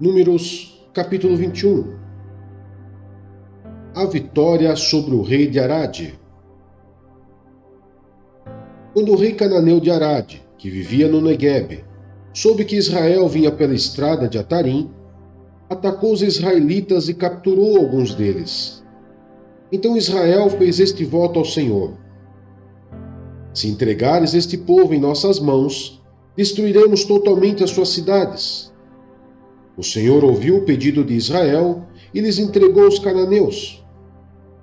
Números, capítulo 21. A vitória sobre o rei de Arade. Quando o rei cananeu de Arade, que vivia no Neguebe, soube que Israel vinha pela estrada de Atarim, atacou os israelitas e capturou alguns deles. Então Israel fez este voto ao Senhor: se entregares este povo em nossas mãos, destruiremos totalmente as suas cidades. O Senhor ouviu o pedido de Israel e lhes entregou os cananeus.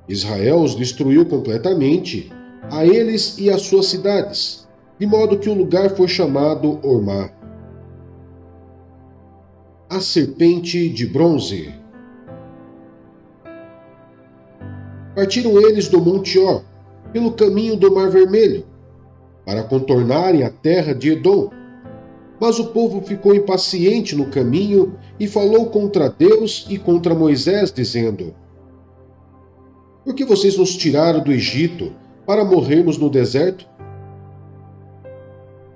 Israel os destruiu completamente, a eles e às suas cidades, de modo que o lugar foi chamado Ormá. A serpente de bronze. Partiram eles do Monte Or, pelo caminho do Mar Vermelho, para contornarem a terra de Edom. Mas o povo ficou impaciente no caminho e falou contra Deus e contra Moisés, dizendo: por que vocês nos tiraram do Egito para morrermos no deserto?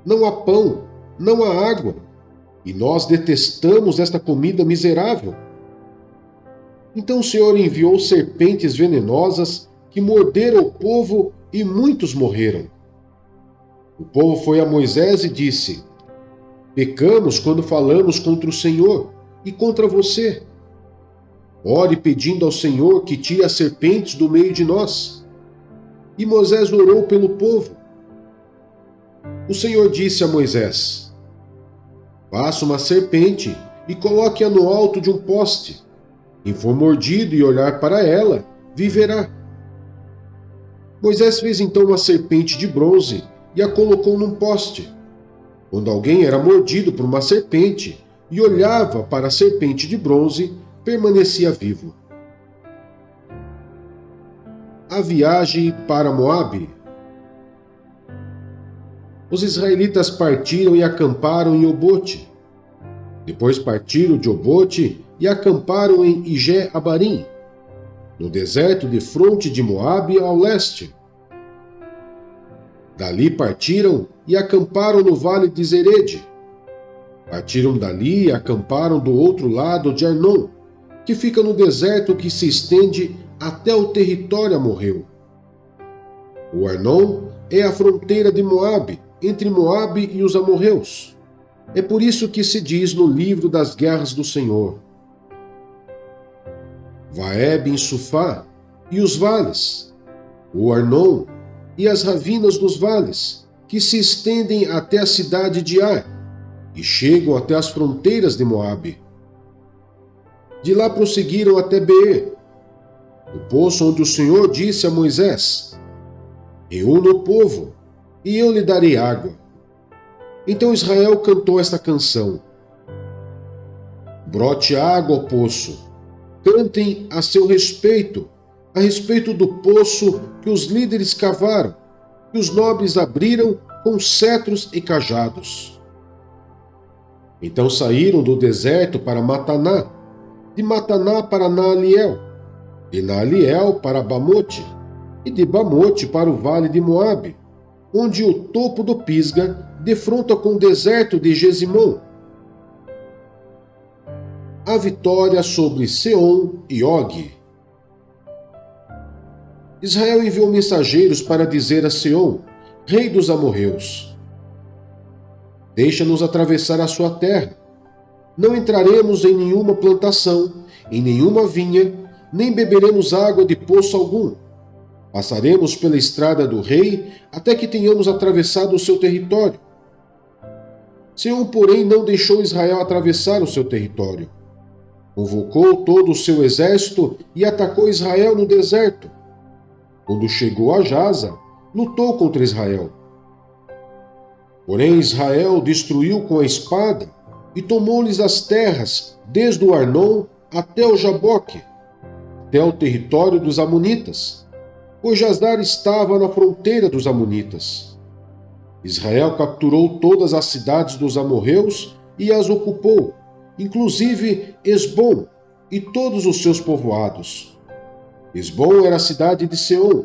Não há pão, não há água, e nós detestamos esta comida miserável. Então o Senhor enviou serpentes venenosas que morderam o povo e muitos morreram. O povo foi a Moisés e disse: pecamos quando falamos contra o Senhor e contra você. Ore pedindo ao Senhor que tire as serpentes do meio de nós. E Moisés orou pelo povo. O Senhor disse a Moisés: faça uma serpente e coloque-a no alto de um poste. Quem for mordido e olhar para ela, viverá. Moisés fez então uma serpente de bronze e a colocou num poste. Quando alguém era mordido por uma serpente e olhava para a serpente de bronze, permanecia vivo. A viagem para Moabe. Os israelitas partiram e acamparam em Obote. Depois partiram de Obote e acamparam em Ijé-Abarim, no deserto de fronte de Moabe ao leste. Dali partiram e acamparam no vale de Zerede. Partiram dali e acamparam do outro lado de Arnon, que fica no deserto que se estende até o território amorreu. O Arnon é a fronteira de Moabe, entre Moabe e os amorreus. É por isso que se diz no livro das guerras do Senhor: Vaeb em Sufá e os vales, o Arnon e as ravinas dos vales, que se estendem até a cidade de Ar e chegam até as fronteiras de Moabe. De lá prosseguiram até Beer, o poço onde o Senhor disse a Moisés: reúna o povo, e eu lhe darei água. Então Israel cantou esta canção: brote água ao poço, cantem a seu respeito, a respeito do poço que os líderes cavaram, que os nobres abriram com cetros e cajados. Então saíram do deserto para Mataná, de Mataná para Naaliel, de Naaliel para Bamote, e de Bamote para o vale de Moabe, onde o topo do Pisga defronta com o deserto de Gesimon. A vitória sobre Seom e Og. Israel enviou mensageiros para dizer a Seom, rei dos amorreus: deixa-nos atravessar a sua terra. Não entraremos em nenhuma plantação, em nenhuma vinha, nem beberemos água de poço algum. Passaremos pela estrada do rei até que tenhamos atravessado o seu território. Seom, porém, não deixou Israel atravessar o seu território. Convocou todo o seu exército e atacou Israel no deserto. Quando chegou a Jaza, lutou contra Israel. Porém Israel destruiu com a espada e tomou-lhes as terras, desde o Arnon até o Jaboque, até o território dos Amonitas, pois Jazar estava na fronteira dos Amonitas. Israel capturou todas as cidades dos amorreus e as ocupou, inclusive Esbom e todos os seus povoados. Esbom era a cidade de Seom,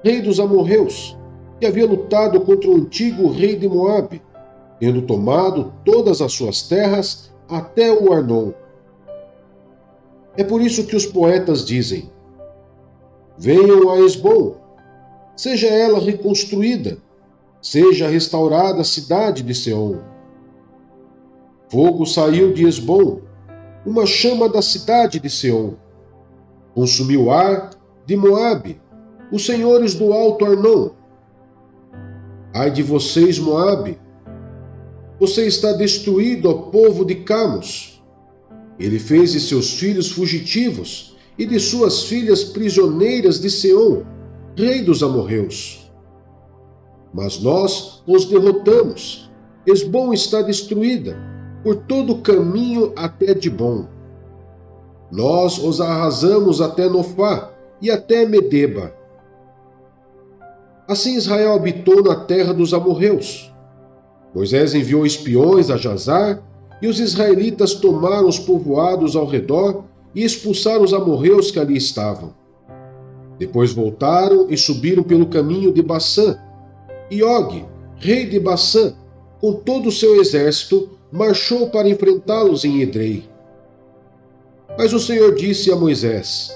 rei dos amorreus, que havia lutado contra o antigo rei de Moabe, tendo tomado todas as suas terras até o Arnon. É por isso que os poetas dizem: venham a Hesbom, seja ela reconstruída, seja restaurada a cidade de Seom. Fogo saiu de Hesbom, uma chama da cidade de Seom. Consumiu Ar de Moabe, os senhores do Alto Arnon. Ai de vocês, Moabe! Você está destruído, ó povo de Camos. Ele fez de seus filhos fugitivos e de suas filhas prisioneiras de Seom, rei dos amorreus. Mas nós os derrotamos. Hesbom está destruída, por todo o caminho até Dibom. Nós os arrasamos até Nofá e até Medeba. Assim Israel habitou na terra dos amorreus. Moisés enviou espiões a Jazar, e os israelitas tomaram os povoados ao redor e expulsaram os amorreus que ali estavam. Depois voltaram e subiram pelo caminho de Bassã. E Og, rei de Bassã, com todo o seu exército, marchou para enfrentá-los em Edrei. Mas o Senhor disse a Moisés: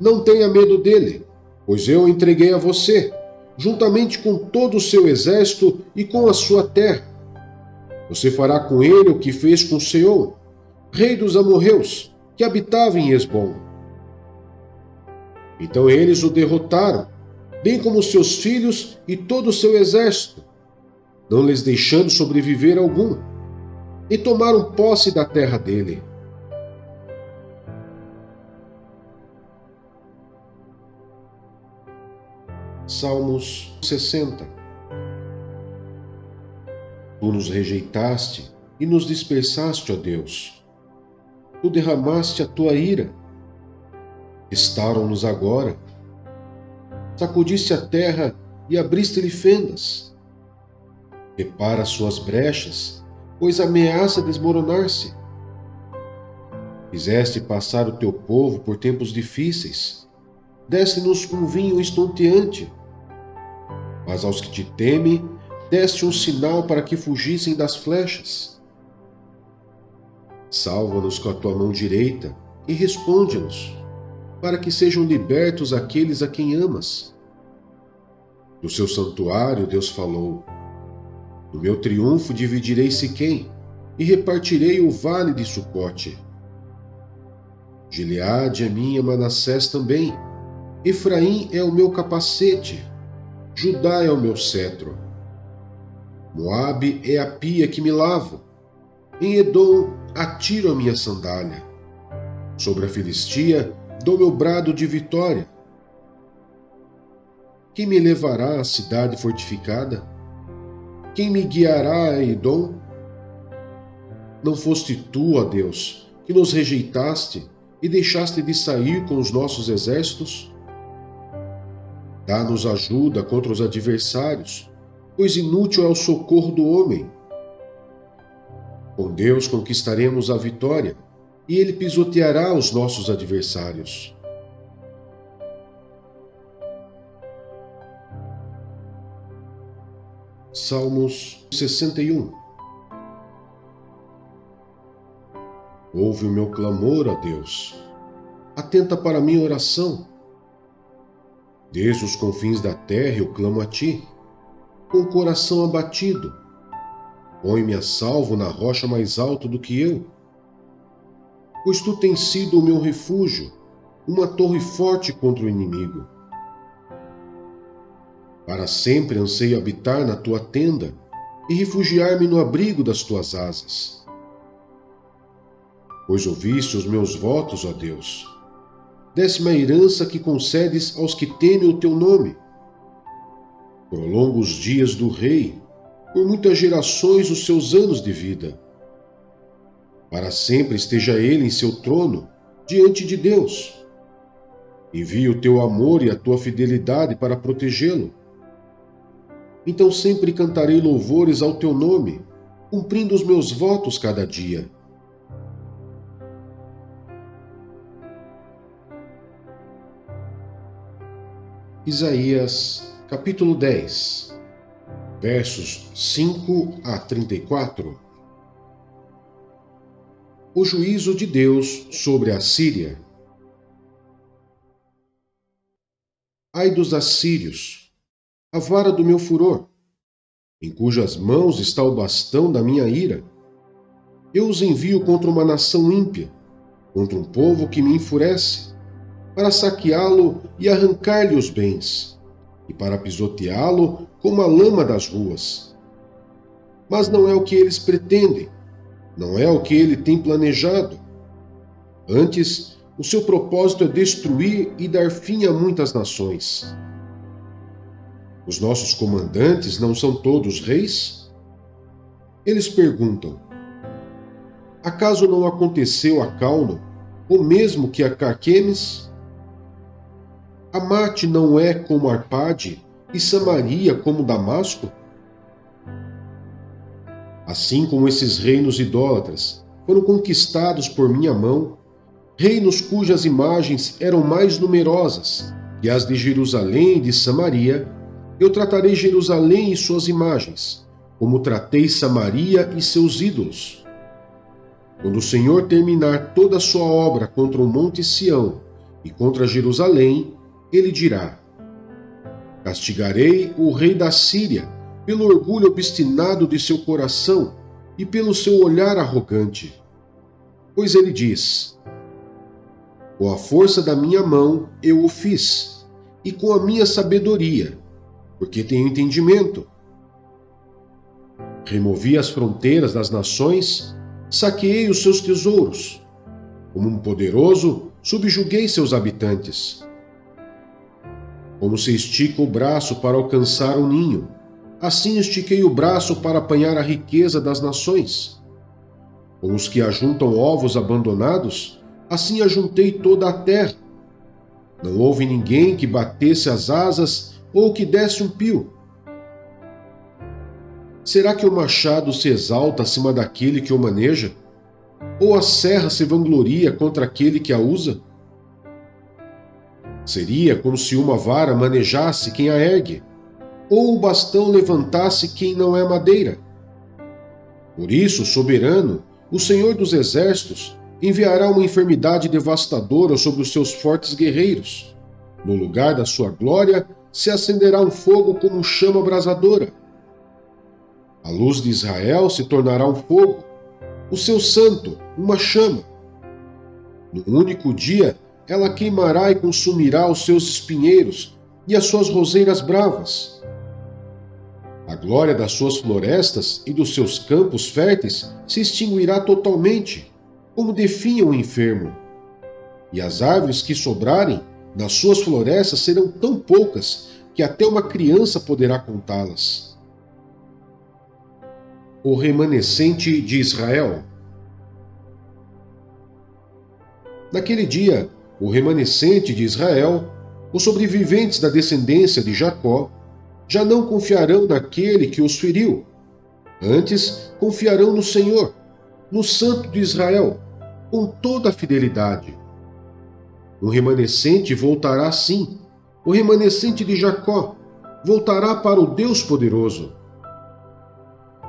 não tenha medo dele, pois eu o entreguei a você, juntamente com todo o seu exército e com a sua terra. Você fará com ele o que fez com Seom, rei dos amorreus, que habitava em Hesbom. Então eles o derrotaram, bem como seus filhos e todo o seu exército, não lhes deixando sobreviver algum, e tomaram posse da terra dele. Salmos 60. Tu nos rejeitaste e nos dispersaste, ó Deus. Tu derramaste a tua ira. Restauram-nos agora. Sacudiste a terra e abriste-lhe fendas. Repara suas brechas, pois ameaça desmoronar-se. Fizeste passar o teu povo por tempos difíceis. Deste-nos um vinho estonteante. Mas aos que te temem, deste um sinal para que fugissem das flechas. Salva-nos com a tua mão direita e responde-nos, para que sejam libertos aqueles a quem amas. Do seu santuário Deus falou: no meu triunfo dividirei Siquém e repartirei o vale de Sucote. Gileade é minha, Manassés também. Efraim é o meu capacete. Judá é o meu cetro. Moabe é a pia que me lavo. Em Edom atiro a minha sandália. Sobre a Filistia dou meu brado de vitória. Quem me levará à cidade fortificada? Quem me guiará a Edom? Não foste tu, ó Deus, que nos rejeitaste e deixaste de sair com os nossos exércitos? Dá-nos ajuda contra os adversários, pois inútil é o socorro do homem. Com Deus conquistaremos a vitória, e Ele pisoteará os nossos adversários. Salmos 61. Ouve o meu clamor, ó Deus. Atenta para a minha oração. Desde os confins da terra eu clamo a ti, com o coração abatido. Põe-me a salvo na rocha mais alta do que eu. Pois tu tens sido o meu refúgio, uma torre forte contra o inimigo. Para sempre anseio habitar na tua tenda e refugiar-me no abrigo das tuas asas. Pois ouviste os meus votos, ó Deus. Desse-me a herança que concedes aos que temem o teu nome. Prolonga os dias do rei, por muitas gerações os seus anos de vida. Para sempre esteja ele em seu trono, diante de Deus. Envia o teu amor e a tua fidelidade para protegê-lo. Então sempre cantarei louvores ao teu nome, cumprindo os meus votos cada dia. Isaías, capítulo 10, versos 5 a 34. o juízo de Deus sobre a Síria. Ai dos assírios, a vara do meu furor, em cujas mãos está o bastão da minha ira. Eu os envio contra uma nação ímpia, contra um povo que me enfurece, para saqueá-lo e arrancar-lhe os bens, e para pisoteá-lo como a lama das ruas. Mas não é o que eles pretendem, não é o que ele tem planejado. Antes, o seu propósito é destruir e dar fim a muitas nações. Os nossos comandantes não são todos reis? Eles perguntam: acaso não aconteceu a Cauno, ou mesmo que a Carquemes? Amate não é como Arpade, e Samaria como Damasco? Assim como esses reinos idólatras foram conquistados por minha mão, reinos cujas imagens eram mais numerosas que as de Jerusalém e de Samaria, eu tratarei Jerusalém e suas imagens, como tratei Samaria e seus ídolos. Quando o Senhor terminar toda a sua obra contra o monte Sião e contra Jerusalém, ele dirá: castigarei o rei da Síria pelo orgulho obstinado de seu coração e pelo seu olhar arrogante. Pois ele diz: com a força da minha mão eu o fiz, e com a minha sabedoria, porque tenho entendimento. Removi as fronteiras das nações, saqueei os seus tesouros. Como um poderoso, subjuguei seus habitantes. Como se estica o braço para alcançar um ninho, assim estiquei o braço para apanhar a riqueza das nações. Como os que ajuntam ovos abandonados, assim ajuntei toda a terra. Não houve ninguém que batesse as asas ou que desse um pio. Será que o machado se exalta acima daquele que o maneja? Ou a serra se vangloria contra aquele que a usa? Seria como se uma vara manejasse quem a ergue, ou o bastão levantasse quem não é madeira. Por isso, soberano, o Senhor dos Exércitos enviará uma enfermidade devastadora sobre os seus fortes guerreiros. No lugar da sua glória se acenderá um fogo como chama abrasadora. A luz de Israel se tornará um fogo, o seu santo, uma chama. No único dia, ela queimará e consumirá os seus espinheiros e as suas roseiras bravas. A glória das suas florestas e dos seus campos férteis se extinguirá totalmente, como definha um enfermo. E as árvores que sobrarem nas suas florestas serão tão poucas que até uma criança poderá contá-las. O remanescente de Israel. Naquele dia, o remanescente de Israel, os sobreviventes da descendência de Jacó, já não confiarão naquele que os feriu. Antes, confiarão no Senhor, no Santo de Israel, com toda a fidelidade. O remanescente voltará sim, o remanescente de Jacó voltará para o Deus poderoso.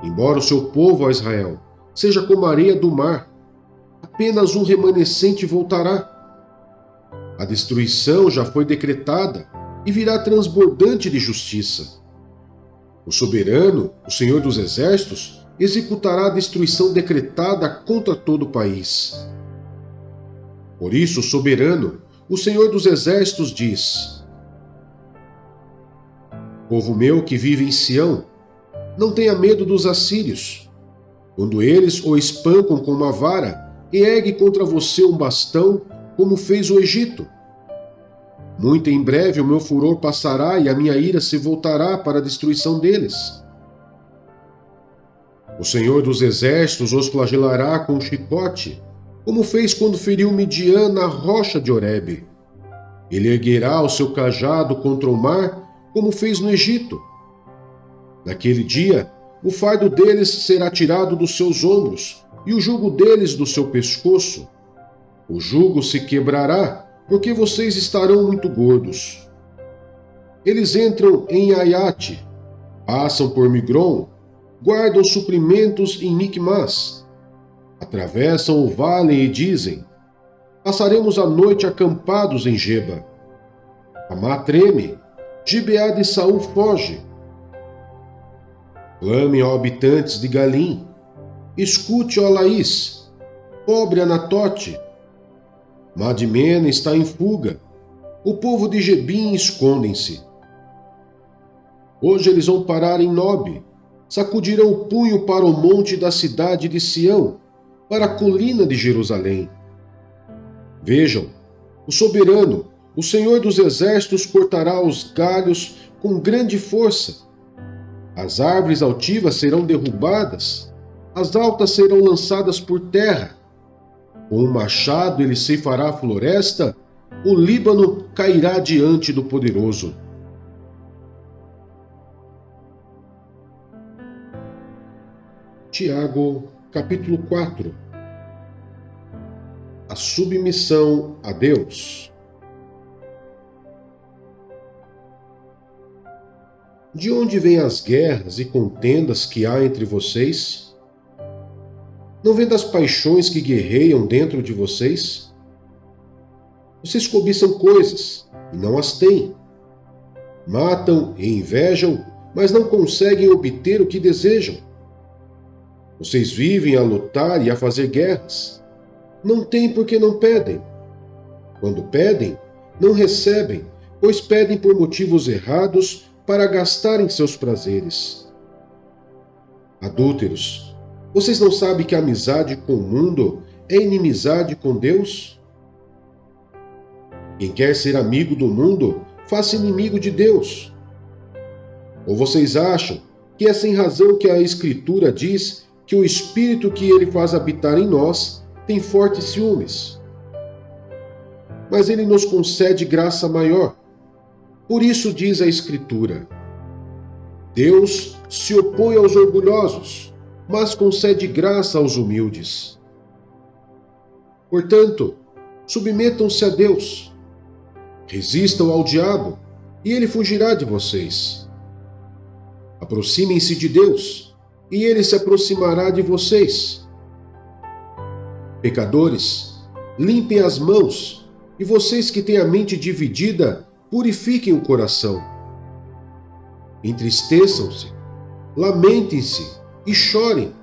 Embora o seu povo, ó Israel, seja como a areia do mar, apenas um remanescente voltará. A destruição já foi decretada e virá transbordante de justiça. O soberano, o Senhor dos Exércitos, executará a destruição decretada contra todo o país. Por isso, o soberano, o Senhor dos Exércitos diz: povo meu que vive em Sião, não tenha medo dos assírios. Quando eles o espancam com uma vara, ergue contra você um bastão, como fez o Egito. Muito em breve o meu furor passará e a minha ira se voltará para a destruição deles. O Senhor dos Exércitos os flagelará com um chicote, como fez quando feriu Midian na rocha de Horebe. Ele erguerá o seu cajado contra o mar, como fez no Egito. Naquele dia, o fardo deles será tirado dos seus ombros, e o jugo deles do seu pescoço. O jugo se quebrará, porque vocês estarão muito gordos. Eles entram em Aiate, passam por Migron, guardam suprimentos em Micmas. Atravessam o vale e dizem: passaremos a noite acampados em Geba. Ramá treme, Gibeá de Saul foge. Clame, ó habitantes de Galim, escute, ó Laís, pobre Anatote. Madmena está em fuga, o povo de Gebim escondem-se. Hoje eles vão parar em Nobe, sacudirão o punho para o monte da cidade de Sião, para a colina de Jerusalém. Vejam, o soberano, o Senhor dos exércitos cortará os galhos com grande força. As árvores altivas serão derrubadas, as altas serão lançadas por terra. Com um machado ele ceifará a floresta, o Líbano cairá diante do poderoso. Tiago, capítulo 4. A submissão a Deus. De onde vêm as guerras e contendas que há entre vocês? Não vêm das paixões que guerreiam dentro de vocês? Vocês cobiçam coisas e não as têm. Matam e invejam, mas não conseguem obter o que desejam. Vocês vivem a lutar e a fazer guerras. Não têm porque não pedem. Quando pedem, não recebem, pois pedem por motivos errados para gastarem seus prazeres. Adúlteros, vocês não sabem que a amizade com o mundo é inimizade com Deus? Quem quer ser amigo do mundo, faça inimigo de Deus. Ou vocês acham que é sem razão que a Escritura diz que o Espírito que ele faz habitar em nós tem fortes ciúmes? Mas ele nos concede graça maior. Por isso diz a Escritura: Deus se opõe aos orgulhosos, mas concede graça aos humildes. Portanto, submetam-se a Deus. Resistam ao diabo, e ele fugirá de vocês. Aproximem-se de Deus, e ele se aproximará de vocês. Pecadores, limpem as mãos, e vocês que têm a mente dividida, purifiquem o coração. Entristeçam-se, lamentem-se e chorem.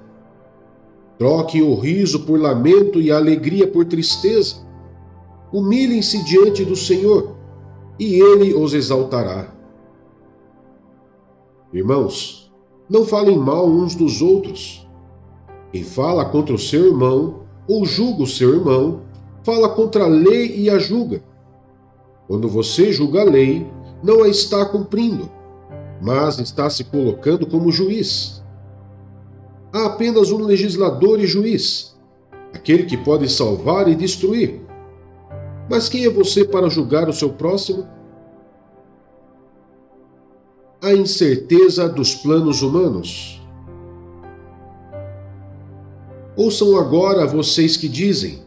Troquem o riso por lamento e a alegria por tristeza. Humilhem-se diante do Senhor, e ele os exaltará. Irmãos, não falem mal uns dos outros. Quem fala contra o seu irmão, ou julga o seu irmão, fala contra a lei e a julga. Quando você julga a lei, não a está cumprindo, mas está se colocando como juiz. Há apenas um legislador e juiz, aquele que pode salvar e destruir. Mas quem é você para julgar o seu próximo? A incerteza dos planos humanos. Ouçam agora vocês que dizem: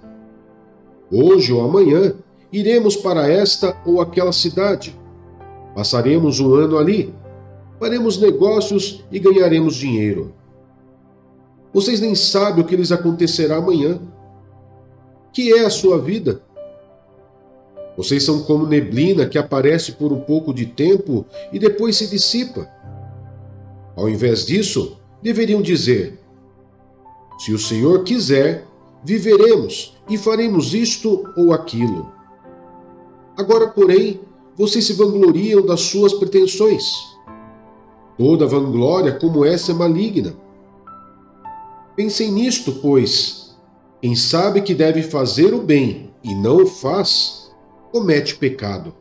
hoje ou amanhã iremos para esta ou aquela cidade. Passaremos um ano ali, faremos negócios e ganharemos dinheiro. Vocês nem sabem o que lhes acontecerá amanhã. Que é a sua vida? Vocês são como neblina que aparece por um pouco de tempo e depois se dissipa. Ao invés disso, deveriam dizer: se o Senhor quiser, viveremos e faremos isto ou aquilo. Agora, porém, vocês se vangloriam das suas pretensões. Toda vanglória como essa é maligna. Pensem nisto, pois: quem sabe que deve fazer o bem e não o faz, comete pecado.